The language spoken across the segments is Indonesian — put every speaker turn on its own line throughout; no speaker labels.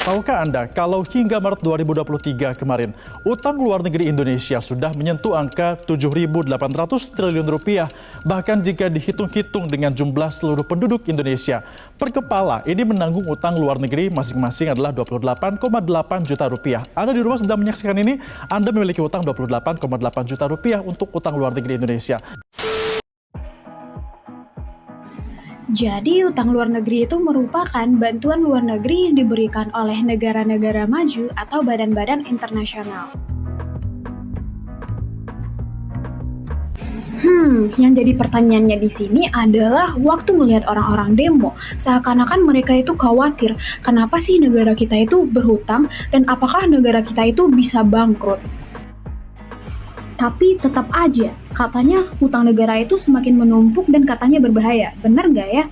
Tahukah Anda kalau hingga Maret 2023 kemarin, utang luar negeri Indonesia sudah menyentuh angka 7.800 triliun rupiah. Bahkan jika dihitung-hitung dengan jumlah seluruh penduduk Indonesia, per kepala ini menanggung utang luar negeri masing-masing adalah 28,8 juta rupiah. Anda di rumah sedang menyaksikan ini, Anda memiliki utang 28,8 juta rupiah untuk utang luar negeri Indonesia.
Jadi, utang luar negeri itu merupakan bantuan luar negeri yang diberikan oleh negara-negara maju atau badan-badan internasional. Yang jadi pertanyaannya di sini adalah waktu melihat orang-orang demo, seakan-akan mereka itu khawatir, kenapa sih negara kita itu berhutang dan apakah negara kita itu bisa bangkrut? Tapi tetap aja, katanya hutang negara itu semakin menumpuk dan katanya berbahaya. Benar nggak ya?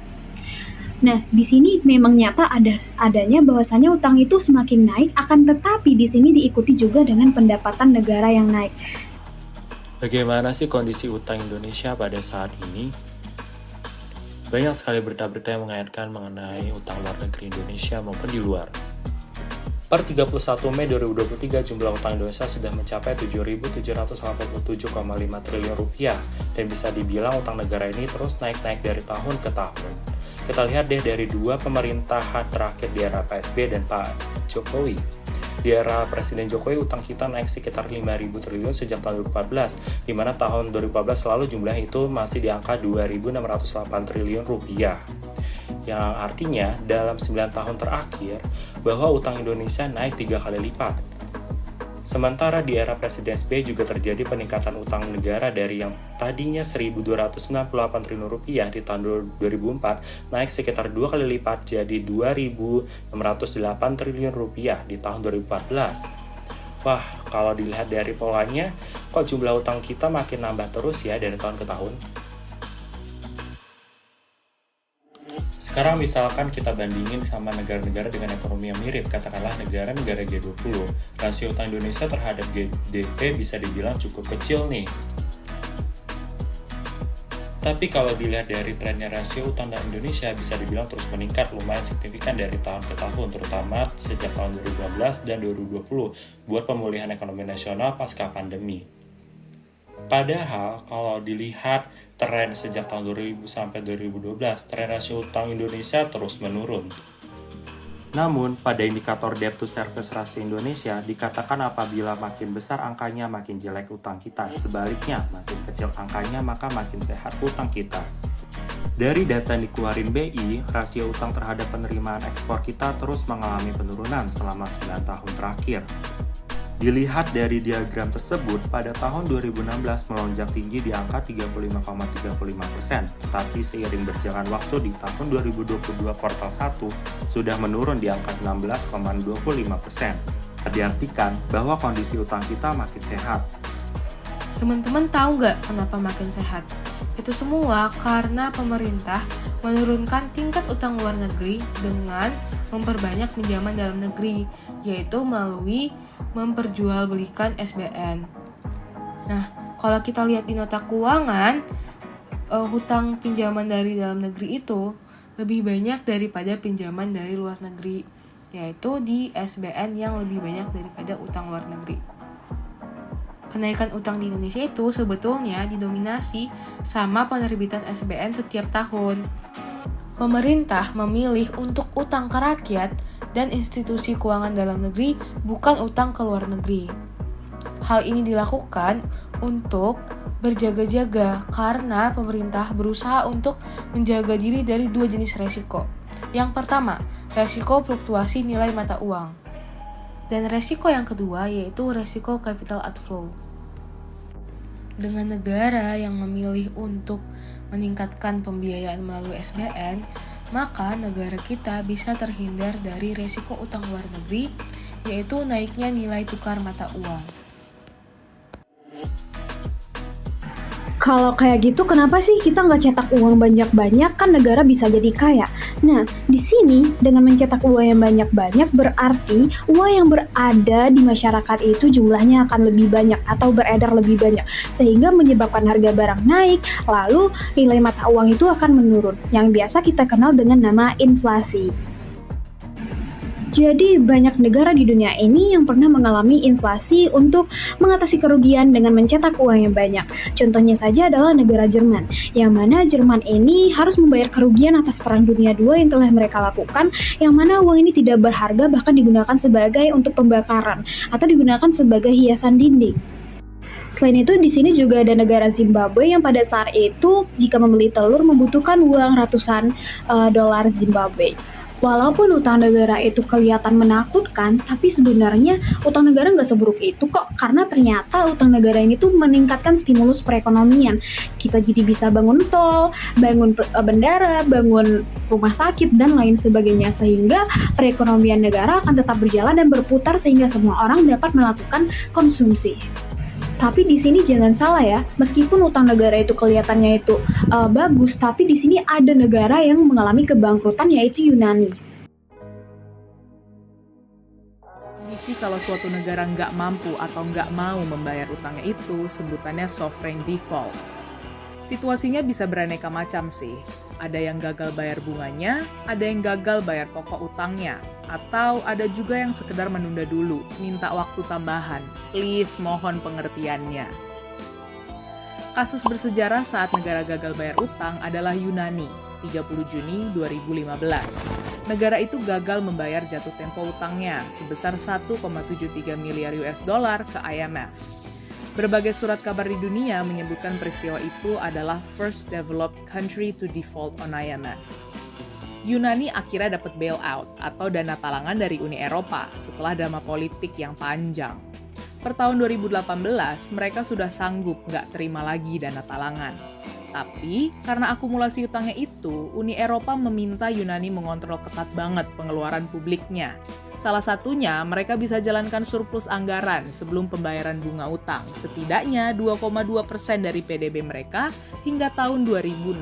Nah, di sini memang nyata adanya bahwasanya utang itu semakin naik, akan tetapi di sini diikuti juga dengan pendapatan negara yang naik.
Bagaimana sih kondisi utang Indonesia pada saat ini? Banyak sekali berita-berita yang mengaitkan mengenai utang luar negeri Indonesia maupun di luar. Per 31 Mei 2023, jumlah utang Indonesia sudah mencapai 7.787,5 triliun rupiah dan bisa dibilang utang negara ini terus naik-naik dari tahun ke tahun. Kita lihat deh dari dua pemerintahan terakhir di era PSB dan Pak Jokowi. Di era Presiden Jokowi, utang kita naik sekitar 5.000 triliun sejak tahun 2014, di mana tahun 2014 lalu jumlah itu masih di angka 2.608 triliun rupiah. Yang artinya dalam 9 tahun terakhir bahwa utang Indonesia naik 3 kali lipat. Sementara di era Presiden SBY juga terjadi peningkatan utang negara dari yang tadinya 1.298 triliun rupiah di tahun 2004 naik sekitar 2 kali lipat jadi 2.608 triliun rupiah di tahun 2014. Wah, kalau dilihat dari polanya, kok jumlah utang kita makin nambah terus ya dari tahun ke tahun? Sekarang misalkan kita bandingin sama negara-negara dengan ekonomi yang mirip, katakanlah negara-negara G20, rasio utang Indonesia terhadap GDP bisa dibilang cukup kecil nih. Tapi kalau dilihat dari trennya rasio utang dan Indonesia bisa dibilang terus meningkat lumayan signifikan dari tahun ke tahun, terutama sejak tahun 2015 dan 2020 buat pemulihan ekonomi nasional pasca pandemi. Padahal kalau dilihat tren sejak tahun 2000 sampai 2012, tren rasio utang Indonesia terus menurun. Namun, pada indikator debt to service ratio Indonesia dikatakan apabila makin besar angkanya makin jelek utang kita. Sebaliknya, makin kecil angkanya maka makin sehat utang kita. Dari data yang dikeluarin BI, rasio utang terhadap penerimaan ekspor kita terus mengalami penurunan selama 9 tahun terakhir. Dilihat dari diagram tersebut, pada tahun 2016 melonjak tinggi di angka 35,35%, tetapi seiring berjalan waktu di tahun 2022 kuartal 1 sudah menurun di angka 16,25%. Diartikan bahwa kondisi utang kita makin sehat.
Teman-teman tahu nggak kenapa makin sehat? Itu semua karena pemerintah menurunkan tingkat utang luar negeri dengan memperbanyak pinjaman dalam negeri, yaitu melalui memperjualbelikan SBN. Nah, kalau kita lihat di nota keuangan, hutang pinjaman dari dalam negeri itu lebih banyak daripada pinjaman dari luar negeri, yaitu di SBN yang lebih banyak daripada utang luar negeri. Kenaikan utang di Indonesia itu sebetulnya didominasi sama penerbitan SBN setiap tahun. Pemerintah memilih untuk utang ke rakyat dan institusi keuangan dalam negeri, bukan utang ke luar negeri. Hal ini dilakukan untuk berjaga-jaga karena pemerintah berusaha untuk menjaga diri dari dua jenis resiko. Yang pertama, resiko fluktuasi nilai mata uang. Dan resiko yang kedua yaitu resiko capital outflow. Dengan negara yang memilih untuk meningkatkan pembiayaan melalui SBN, maka negara kita bisa terhindar dari resiko utang luar negeri, yaitu naiknya nilai tukar mata uang.
Kalau kayak gitu, kenapa sih kita nggak cetak uang banyak-banyak, kan negara bisa jadi kaya? Nah, di sini dengan mencetak uang yang banyak-banyak berarti uang yang berada di masyarakat itu jumlahnya akan lebih banyak atau beredar lebih banyak, sehingga menyebabkan harga barang naik, lalu nilai mata uang itu akan menurun, yang biasa kita kenal dengan nama inflasi. Jadi banyak negara di dunia ini yang pernah mengalami inflasi untuk mengatasi kerugian dengan mencetak uang yang banyak. Contohnya saja adalah negara Jerman, yang mana Jerman ini harus membayar kerugian atas Perang Dunia II yang telah mereka lakukan, yang mana uang ini tidak berharga bahkan digunakan sebagai untuk pembakaran atau digunakan sebagai hiasan dinding. Selain itu, di sini juga ada negara Zimbabwe yang pada saat itu jika membeli telur membutuhkan uang ratusan dolar Zimbabwe. Walaupun utang negara itu kelihatan menakutkan, tapi sebenarnya utang negara nggak seburuk itu kok, karena ternyata utang negara ini tuh meningkatkan stimulus perekonomian. Kita jadi bisa bangun tol, bangun bandara, bangun rumah sakit, dan lain sebagainya, sehingga perekonomian negara akan tetap berjalan dan berputar sehingga semua orang dapat melakukan konsumsi. Tapi di sini jangan salah ya, meskipun utang negara itu kelihatannya itu bagus, tapi di sini ada negara yang mengalami kebangkrutan yaitu Yunani.
Kondisi kalau suatu negara nggak mampu atau nggak mau membayar utangnya itu sebutannya sovereign default. Situasinya bisa beraneka macam sih. Ada yang gagal bayar bunganya, ada yang gagal bayar pokok utangnya, atau ada juga yang sekedar menunda dulu, minta waktu tambahan. Please, mohon pengertiannya. Kasus bersejarah saat negara gagal bayar utang adalah Yunani, 30 Juni 2015. Negara itu gagal membayar jatuh tempo utangnya sebesar 1,73 miliar US dollar ke IMF. Berbagai surat kabar di dunia menyebutkan peristiwa itu adalah first developed country to default on IMF. Yunani akhirnya dapat bailout atau dana talangan dari Uni Eropa setelah drama politik yang panjang. Per tahun 2018, mereka sudah sanggup nggak terima lagi dana talangan. Tapi, karena akumulasi utangnya itu, Uni Eropa meminta Yunani mengontrol ketat banget pengeluaran publiknya. Salah satunya, mereka bisa jalankan surplus anggaran sebelum pembayaran bunga utang, setidaknya 2,2% dari PDB mereka hingga tahun 2060.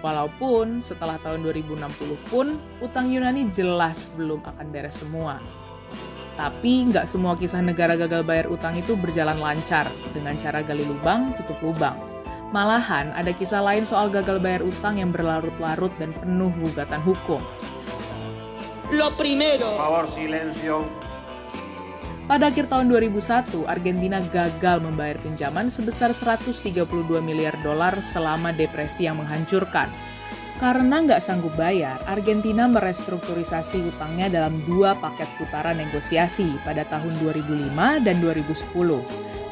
Walaupun setelah tahun 2060 pun, utang Yunani jelas belum akan beres semua. Tapi nggak semua kisah negara gagal bayar utang itu berjalan lancar dengan cara gali lubang, tutup lubang. Malahan ada kisah lain soal gagal bayar utang yang berlarut-larut dan penuh gugatan hukum.
Lo primero.
Por favor, silencio.
Pada akhir tahun 2001, Argentina gagal membayar pinjaman sebesar 132 miliar dolar selama depresi yang menghancurkan. Karena nggak sanggup bayar, Argentina merestrukturisasi utangnya dalam 2 paket putaran negosiasi pada tahun 2005 dan 2010.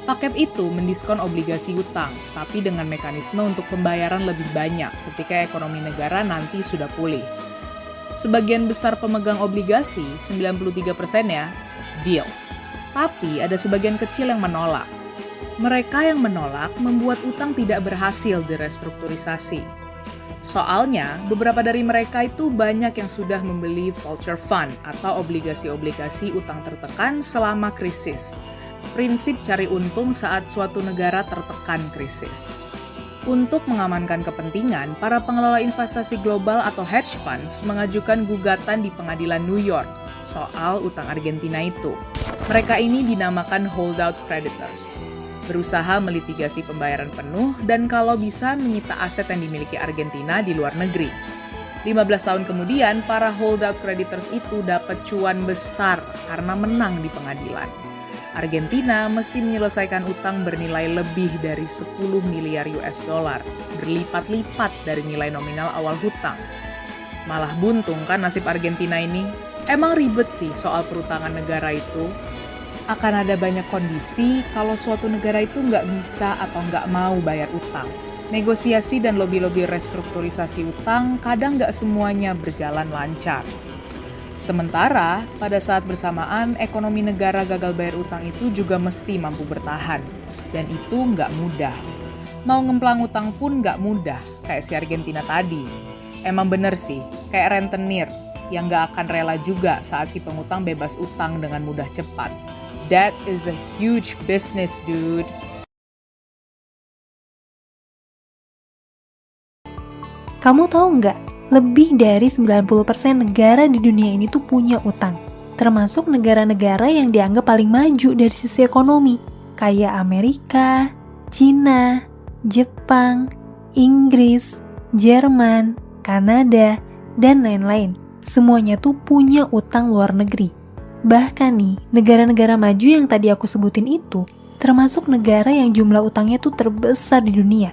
Paket itu mendiskon obligasi utang, tapi dengan mekanisme untuk pembayaran lebih banyak ketika ekonomi negara nanti sudah pulih. Sebagian besar pemegang obligasi, 93%-nya, deal. Tapi ada sebagian kecil yang menolak. Mereka yang menolak membuat utang tidak berhasil direstrukturisasi. Soalnya, beberapa dari mereka itu banyak yang sudah membeli vulture fund atau obligasi-obligasi utang tertekan selama krisis. Prinsip cari untung saat suatu negara tertekan krisis. Untuk mengamankan kepentingan, para pengelola investasi global atau hedge funds mengajukan gugatan di pengadilan New York soal utang Argentina itu. Mereka ini dinamakan holdout creditors. Berusaha melitigasi pembayaran penuh dan kalau bisa menyita aset yang dimiliki Argentina di luar negeri. 15 tahun kemudian, para holdout creditors itu dapat cuan besar karena menang di pengadilan. Argentina mesti menyelesaikan utang bernilai lebih dari 10 miliar US dollar, berlipat-lipat dari nilai nominal awal hutang. Malah buntung kan nasib Argentina ini? Emang ribet sih soal perutangan negara itu. Akan ada banyak kondisi kalau suatu negara itu nggak bisa atau nggak mau bayar utang. Negosiasi dan lobi-lobi restrukturisasi utang kadang nggak semuanya berjalan lancar. Sementara, pada saat bersamaan, ekonomi negara gagal bayar utang itu juga mesti mampu bertahan. Dan itu nggak mudah. Mau ngemplang utang pun nggak mudah, kayak si Argentina tadi. Emang bener sih, kayak rentenir, yang nggak akan rela juga saat si pengutang bebas utang dengan mudah cepat. That is a huge business, dude.
Kamu tahu nggak? Lebih dari 90% negara di dunia ini tuh punya utang. Termasuk negara-negara yang dianggap paling maju dari sisi ekonomi. Kayak Amerika, Cina, Jepang, Inggris, Jerman, Kanada, dan lain-lain. semuanya tuh punya utang luar negeri. Bahkan nih, negara-negara maju yang tadi aku sebutin itu, termasuk negara yang jumlah utangnya tuh terbesar di dunia.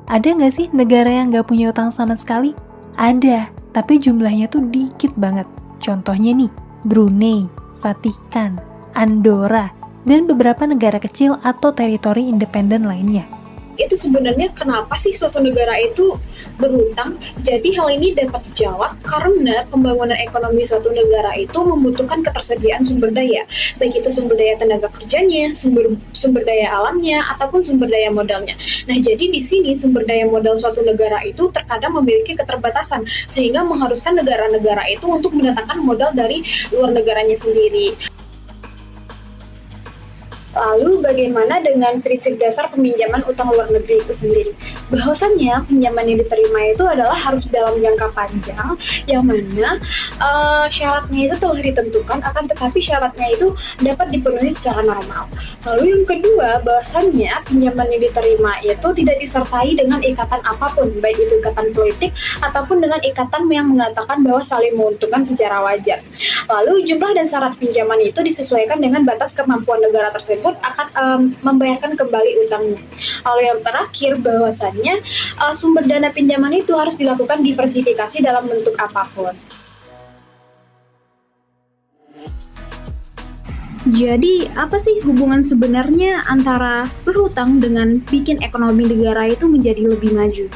Ada nggak sih negara yang nggak punya utang sama sekali? Ada, tapi jumlahnya tuh dikit banget. Contohnya nih, Brunei, Vatikan, Andorra, dan beberapa negara kecil atau teritori independen lainnya.
Itu sebenarnya kenapa sih suatu negara itu berhutang? Jadi hal ini dapat dijawab karena pembangunan ekonomi suatu negara itu membutuhkan ketersediaan sumber daya, baik itu sumber daya tenaga kerjanya, sumber daya alamnya, ataupun sumber daya modalnya. Nah, jadi di sini sumber daya modal suatu negara itu terkadang memiliki keterbatasan, sehingga mengharuskan negara-negara itu untuk mendatangkan modal dari luar negaranya sendiri. Lalu bagaimana dengan prinsip dasar peminjaman utang luar negeri itu sendiri? Bahwasannya pinjaman yang diterima itu adalah harus dalam jangka panjang, yang mana syaratnya itu telah ditentukan, akan tetapi syaratnya itu dapat dipenuhi secara normal. Lalu yang kedua, bahwasannya pinjaman yang diterima itu tidak disertai dengan ikatan apapun, baik itu ikatan politik ataupun dengan ikatan yang mengatakan bahwa saling menguntungkan secara wajar. Lalu jumlah dan syarat pinjaman itu disesuaikan dengan batas kemampuan negara tersebut akan membayarkan kembali utangnya. Lalu yang terakhir, bahwasannya sumber dana pinjaman itu harus dilakukan diversifikasi dalam bentuk apapun. Jadi, apa sih hubungan sebenarnya antara berhutang dengan bikin ekonomi negara itu menjadi lebih maju?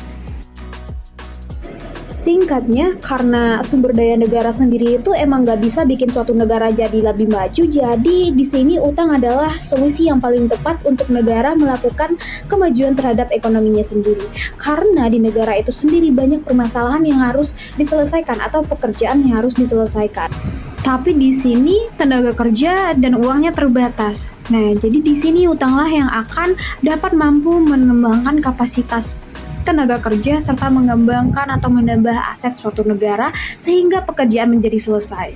Singkatnya, karena sumber daya negara sendiri itu emang nggak bisa bikin suatu negara jadi lebih maju, jadi di sini utang adalah solusi yang paling tepat untuk negara melakukan kemajuan terhadap ekonominya sendiri. Karena di negara itu sendiri banyak permasalahan yang harus diselesaikan atau pekerjaan yang harus diselesaikan. Tapi di sini tenaga kerja dan uangnya terbatas. Nah, jadi di sini utanglah yang akan dapat mampu mengembangkan kapasitas tenaga kerja serta mengembangkan atau menambah aset suatu negara sehingga pekerjaan menjadi selesai.